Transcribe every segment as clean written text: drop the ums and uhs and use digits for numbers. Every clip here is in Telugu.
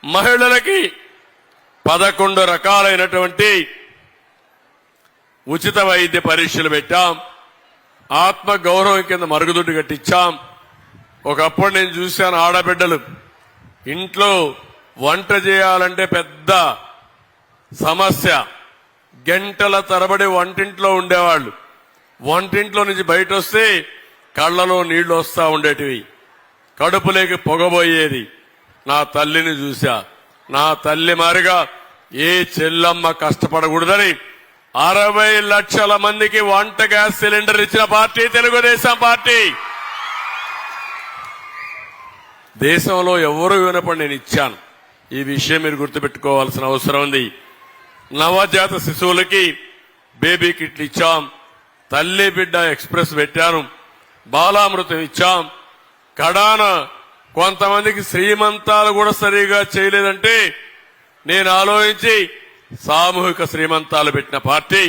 మహిళలకి 11 రకాలైనటువంటి ఉచిత వైద్య పరీక్షలు పెట్టాం. ఆత్మ గౌరవం కింద మరుగుదొడ్డు కట్టించాం. ఒకప్పుడు నేను చూశాను, ఆడబిడ్డలు ఇంట్లో వంట చేయాలంటే పెద్ద సమస్య. గంటల తరబడి వంటింట్లో ఉండేవాళ్లు. వంటింట్లో నుంచి బయట వస్తే కళ్లలో నీళ్లు వస్తా ఉండేటివి, కడుపులోకి పొగబోయేది. నా తల్లిని చూశా. నా తల్లి మారిగా ఏ చెల్లమ్మ కష్టపడకూడదని 60 లక్షల మందికి వంట గ్యాస్ సిలిండర్ ఇచ్చిన పార్టీ తెలుగుదేశం పార్టీ. దేశంలో ఎవరు వినపడి నేను ఇచ్చాను. ఈ విషయం మీరు గుర్తుపెట్టుకోవాల్సిన అవసరం ఉంది. నవజాత శిశువులకి బేబీ కిట్లు ఇచ్చాం. తల్లి బిడ్డ ఎక్స్ప్రెస్ పెట్టాను. బాలామృతం ఇచ్చాం. కడాన కొంతమందికి శ్రీమంతాలు కూడా సరిగా చేయలేదంటే నేను ఆలోచించి సామూహిక శ్రీమంతాలు పెట్టిన పార్టీ.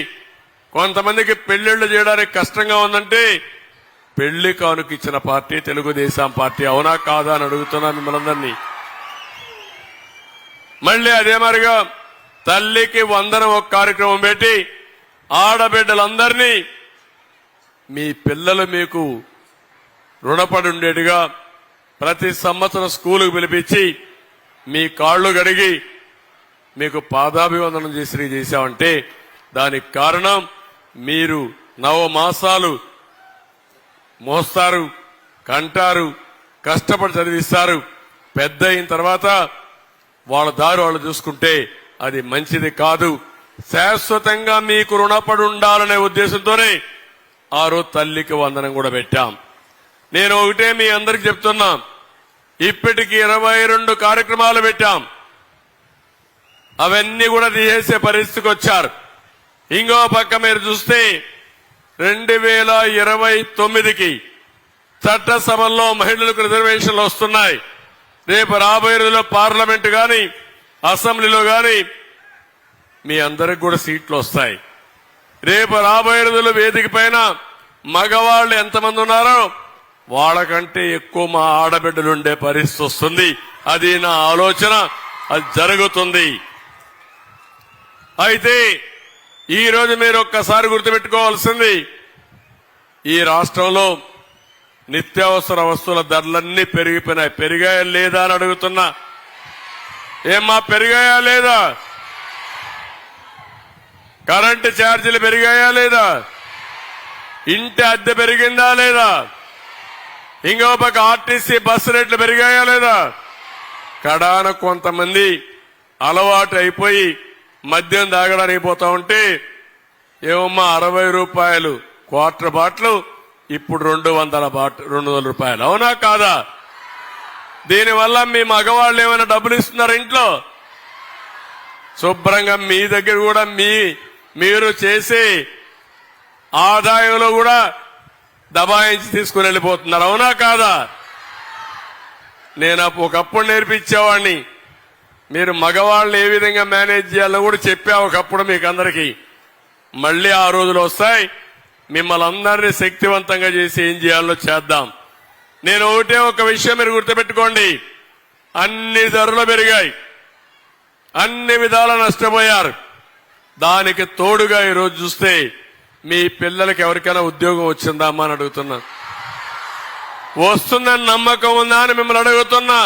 కొంతమందికి పెళ్లిళ్లు చేయడానికి కష్టంగా ఉందంటే పెళ్లి కానుక ఇచ్చిన పార్టీ తెలుగుదేశం పార్టీ. అవునా కాదా అని అడుగుతున్నా మిమ్మల్ని. మళ్లీ అదే మరిగా తల్లికి వందనం ఒక కార్యక్రమం పెట్టి ఆడబిడ్డలందరినీ మీ పిల్లలు మీకు రుణపడి ఉండేట్టుగా ప్రతి సంవత్సరం స్కూలుకు పిలిపించి మీ కాళ్లు గడిగి మీకు పాదాభివందనం చేశామంటే దానికి కారణం మీరు 9 మాసాలు మోస్తారు, కంటారు, కష్టపడి చదివిస్తారు. పెద్ద అయిన తర్వాత వాళ్ళ దారి వాళ్ళు చూసుకుంటే అది మంచిది కాదు. శాశ్వతంగా మీకు రుణపడి ఉండాలనే ఉద్దేశంతోనే ఆ రోజు తల్లికి వందనం కూడా పెట్టాం. నేను ఒకటే మీ అందరికి చెప్తున్నా, ఇప్పటికి 22 కార్యక్రమాలు పెట్టాం. అవన్నీ కూడా తీసేసే పరిస్థితికి వచ్చారు. ఇంకో పక్క మీరు చూస్తే 2029కి చట్టసభల్లో మహిళలకు రిజర్వేషన్లు వస్తున్నాయి. రేపు రాబోయే రోజుల్లో పార్లమెంటు గాని అసెంబ్లీలో గాని మీ అందరికి కూడా సీట్లు వస్తాయి. రేపు రాబోయే రోజుల్లో వేదిక పైన మగవాళ్లు ఎంతమంది ఉన్నారో వాళ్ళకంటే ఎక్కువ మా ఆడబిడ్డలుండే పరిస్థితి వస్తుంది. అది నా ఆలోచన, అది జరుగుతుంది. అయితే ఈ రోజు మీరు ఒక్కసారి గుర్తుపెట్టుకోవాల్సింది, ఈ రాష్ట్రంలో నిత్యావసర వస్తువుల ధరలన్నీ పెరిగిపోయినాయి. పెరిగాయా లేదా అని అడుగుతున్నా. ఏమ్మా పెరిగాయా లేదా? కరెంటు ఛార్జీలు పెరిగాయా లేదా? ఇంటి అద్దె పెరిగిందా లేదా? ఇంకో పక్క ఆర్టీసీ బస్సు రేట్లు పెరిగాయా లేదా? కడాన కొంతమంది అలవాటు అయిపోయి మద్యం తాగడానికి పోతా ఉంటే ఏమమ్మా 60 రూపాయలు క్వార్టర్ బాటిల్ ఇప్పుడు 200 రూపాయలు. అవునా కాదా? దీనివల్ల మీ మగవాళ్ళు ఏమైనా డబ్బులు ఇస్తున్నారు ఇంట్లో? శుభ్రంగా మీ దగ్గర కూడా మీరు చేసే ఆదాయంలో కూడా దబాయించి తీసుకుని వెళ్ళిపోతున్నారు. అవునా కాదా? నేను ఒకప్పుడు నేర్పించేవాడిని. మీరు మగవాళ్ళని ఏ విధంగా మేనేజ్ చేయాలో కూడా చెప్పా ఒకప్పుడు మీకు అందరికీ. మళ్లీ ఆ రోజులు వస్తాయి. మిమ్మల్ని అందరినీ శక్తివంతంగా చేసి ఏం చేయాలో చేద్దాం. నేను ఒకటే ఒక విషయం మీరు గుర్తుపెట్టుకోండి, అన్ని ధరలు పెరిగాయి, అన్ని విధాలా నష్టపోయారు. దానికి తోడుగా ఈరోజు చూస్తే మీ పిల్లలకి ఎవరికైనా ఉద్యోగం వచ్చిందా అమ్మా అని అడుగుతున్నా. వస్తుందని నమ్మకం ఉందా అని మిమ్మల్ని అడుగుతున్నా.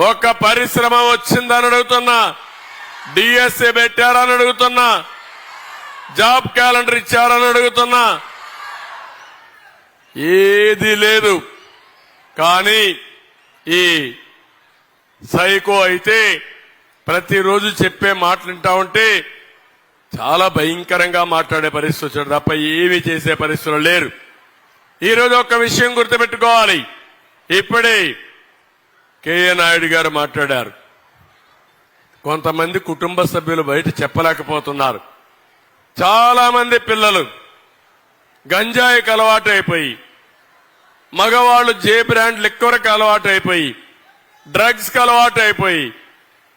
ఒక పరిశ్రమ వచ్చిందని అడుగుతున్నా. డిఎస్ఏ పెట్టారని అడుగుతున్నా. జాబ్ క్యాలెండర్ ఇచ్చారని అడుగుతున్నా. ఏది లేదు. కానీ ఈ సైకో అయితే ప్రతిరోజు చెప్పే మాటలు వింటా ఉంటే చాలా భయంకరంగా మాట్లాడే పరిస్థితి వచ్చాడు తప్ప ఏమీ చేసే పరిస్థితులు లేరు. ఈ రోజు ఒక విషయం గుర్తుపెట్టుకోవాలి. ఇప్పుడే కేఏ నాయుడు గారు మాట్లాడారు. కొంతమంది కుటుంబ సభ్యులు బయట చెప్పలేకపోతున్నారు. చాలా మంది పిల్లలు గంజాయికి అలవాటు అయిపోయి, మగవాళ్లు జే బ్రాండ్ లిక్కర్కి అలవాటు అయిపోయి, డ్రగ్స్ కి అలవాటు అయిపోయి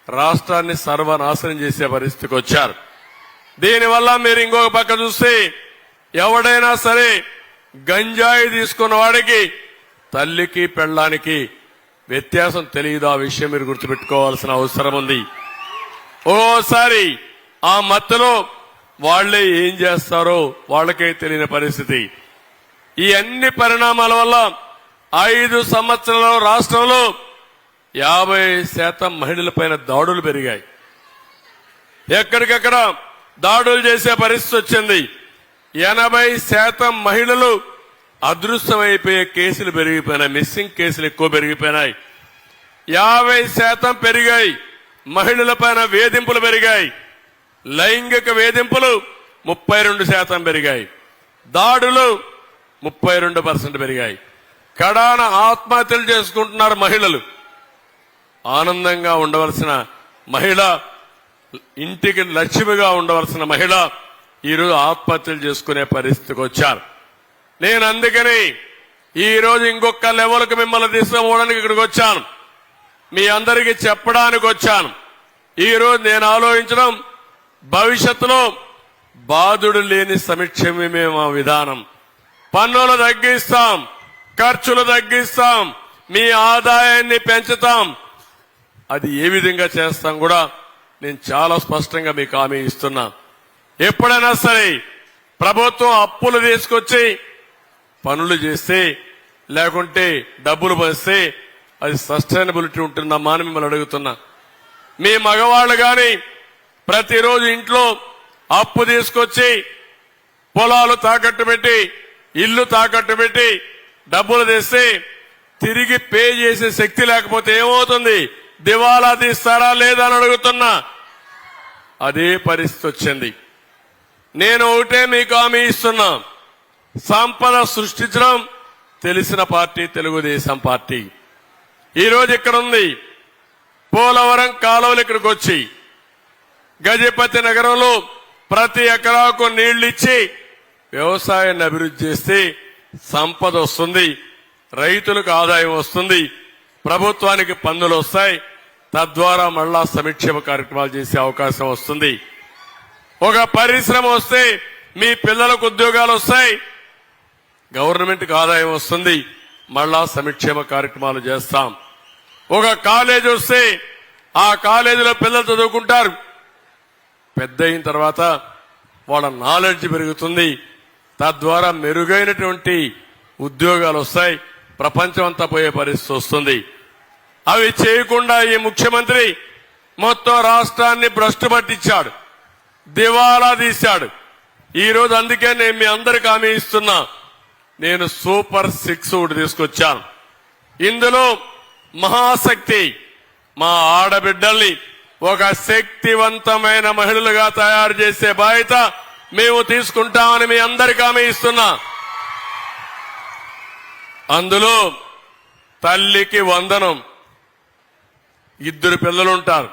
రాష్ట్రాన్ని సర్వనాశనం చేసే పరిస్థితికి వచ్చారు. దీనివల్ల మీరు ఇంకొక పక్క చూస్తే ఎవడైనా సరే గంజాయి తీసుకున్న వాడికి తల్లికి పెళ్ళానికి వ్యత్యాసం తెలియదు. ఆ విషయం మీరు గుర్తుపెట్టుకోవాల్సిన అవసరం ఉంది. ఓసారి ఆ మత్తులో వాళ్లే ఏం చేస్తారో వాళ్లకే తెలియని పరిస్థితి. ఈ అన్ని పరిణామాల వల్ల 5 సంవత్సరాల రాష్ట్రంలో 50% మహిళలపైన దాడులు పెరిగాయి. ఎక్కడికక్కడ దాడులు చేసే పరిస్థితి వచ్చింది. 80% మహిళలు అదృశ్యమైపోయే కేసులు పెరిగిపోయినాయి. మిస్సింగ్ కేసులు ఎక్కువ పెరిగిపోయినాయి. 50% పెరిగాయి. మహిళలపైన వేధింపులు పెరిగాయి. లైంగిక వేధింపులు 32% పెరిగాయి. దాడులు 32% పెరిగాయి. కడాన ఆత్మహత్యలు చేసుకుంటున్నారు మహిళలు. ఆనందంగా ఉండవలసిన మహిళ, ఇంటికి లక్ష్మిగా ఉండవలసిన మహిళ ఈరోజు ఆత్మహత్యలు చేసుకునే పరిస్థితికి వచ్చారు. నేను అందుకని ఈరోజు ఇంకొక లెవెల్కి మిమ్మల్ని తీసుకుపోవడానికి ఇక్కడికి వచ్చాను. మీ అందరికీ చెప్పడానికి వచ్చాను. ఈరోజు నేను ఆలోచించడం, భవిష్యత్తులో బాధుడు లేని సంక్షేమమే మా విధానం. పన్నులు తగ్గిస్తాం, ఖర్చులు తగ్గిస్తాం, మీ ఆదాయాన్ని పెంచుతాం. అది ఏ విధంగా చేస్తాం కూడా నేను చాలా స్పష్టంగా మీకు హామీ ఇస్తున్నా. ఎప్పుడైనా సరే ప్రభుత్వం అప్పులు తీసుకొచ్చి పనులు చేస్తే, లేకుంటే డబ్బులు పంచితే అది సస్టైనబిలిటీ ఉంటుందమ్మా అని మిమ్మల్ని అడుగుతున్నా. మీ మగవాళ్లు గాని ప్రతిరోజు ఇంట్లో అప్పు తీసుకొచ్చి పొలాలు తాకట్టు పెట్టి, ఇల్లు తాకట్టు పెట్టి డబ్బులు తెస్తే తిరిగి పే చేసే శక్తి లేకపోతే ఏమవుతుంది? దివాలా తీస్తారా లేదా అని అడుగుతున్నా. అదే పరిస్థితి వచ్చింది. నేను ఒకటే మీకు హామీ ఇస్తున్నా, సంపద సృష్టించడం తెలిసిన పార్టీ తెలుగుదేశం పార్టీ. ఈరోజు ఇక్కడ ఉంది. పోలవరం కాలువలు ఇక్కడికి వచ్చి గజపతి నగరంలో ప్రతి ఎకరాకు నీళ్లిచ్చి వ్యవసాయాన్ని అభివృద్ధి చేస్తే సంపద వస్తుంది, రైతులకు ఆదాయం వస్తుంది, ప్రభుత్వానికి పన్నులు వస్తాయి. తద్వారా మళ్ళా సంక్షేమ కార్యక్రమాలు చేసే అవకాశం వస్తుంది. ఒక పరిశ్రమ వస్తే మీ పిల్లలకు ఉద్యోగాలు వస్తాయి, గవర్నమెంట్కి ఆదాయం వస్తుంది, మళ్ళా సంక్షేమ కార్యక్రమాలు చేస్తాం. ఒక కాలేజ్ వస్తే ఆ కాలేజీలో పిల్లలు చదువుకుంటారు. పెద్ద అయిన తర్వాత వాళ్ళ నాలెడ్జ్ పెరుగుతుంది. తద్వారా మెరుగైనటువంటి ఉద్యోగాలు వస్తాయి, ప్రపంచం అంతా పోయే పరిస్థితి వస్తుంది. అవి చేయకుండా ఈ ముఖ్యమంత్రి మొత్తం రాష్ట్రాన్ని భ్రష్టు పట్టించాడు, దివాలా తీశాడు. ఈరోజు అందుకే నేను మీ అందరికి హామీ ఇస్తున్నా, నేను సూపర్ 6 ఒకటి తీసుకొచ్చాను. ఇందులో మహాశక్తి, మా ఆడబిడ్డల్ని ఒక శక్తివంతమైన మహిళలుగా తయారు చేసే బాధ్యత మేము తీసుకుంటామని మీ అందరికీ హామీ ఇస్తున్నా. అందులో తల్లికి వందనం, 2 పిల్లలుంటారు,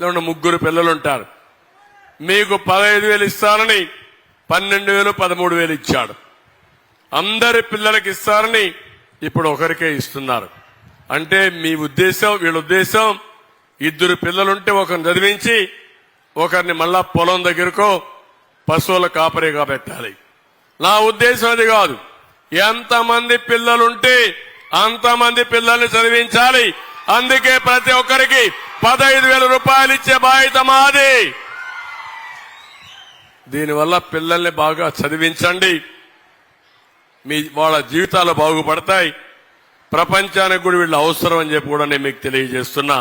లేకుంటే 3 పిల్లలుంటారు. మీకు 15,000 ఇస్తారని 12,000, 13,000 ఇచ్చాడు. అందరి పిల్లలకి ఇస్తారని ఇప్పుడు ఒకరికే ఇస్తున్నారు. అంటే మీ ఉద్దేశం, వీళ్ళ ఉద్దేశం 2 పిల్లలుంటే ఒకరిని చదివించి ఒకరిని మళ్ళా పొలం దగ్గరకో పశువుల కాపరిగా పెట్టాలి. నా ఉద్దేశం అది కాదు. ఎంతమంది పిల్లలుంటే అంతమంది పిల్లల్ని చదివించాలి. అందుకే ప్రతి ఒక్కరికి 15,000 రూపాయలు ఇచ్చే బాధ్యత మాది. దీనివల్ల పిల్లల్ని బాగా చదివించండి, వాళ్ళ జీవితాలు బాగుపడతాయి. ప్రపంచానికి కూడా వీళ్ళు అవసరం అని చెప్పి కూడా నేను మీకు తెలియజేస్తున్నా.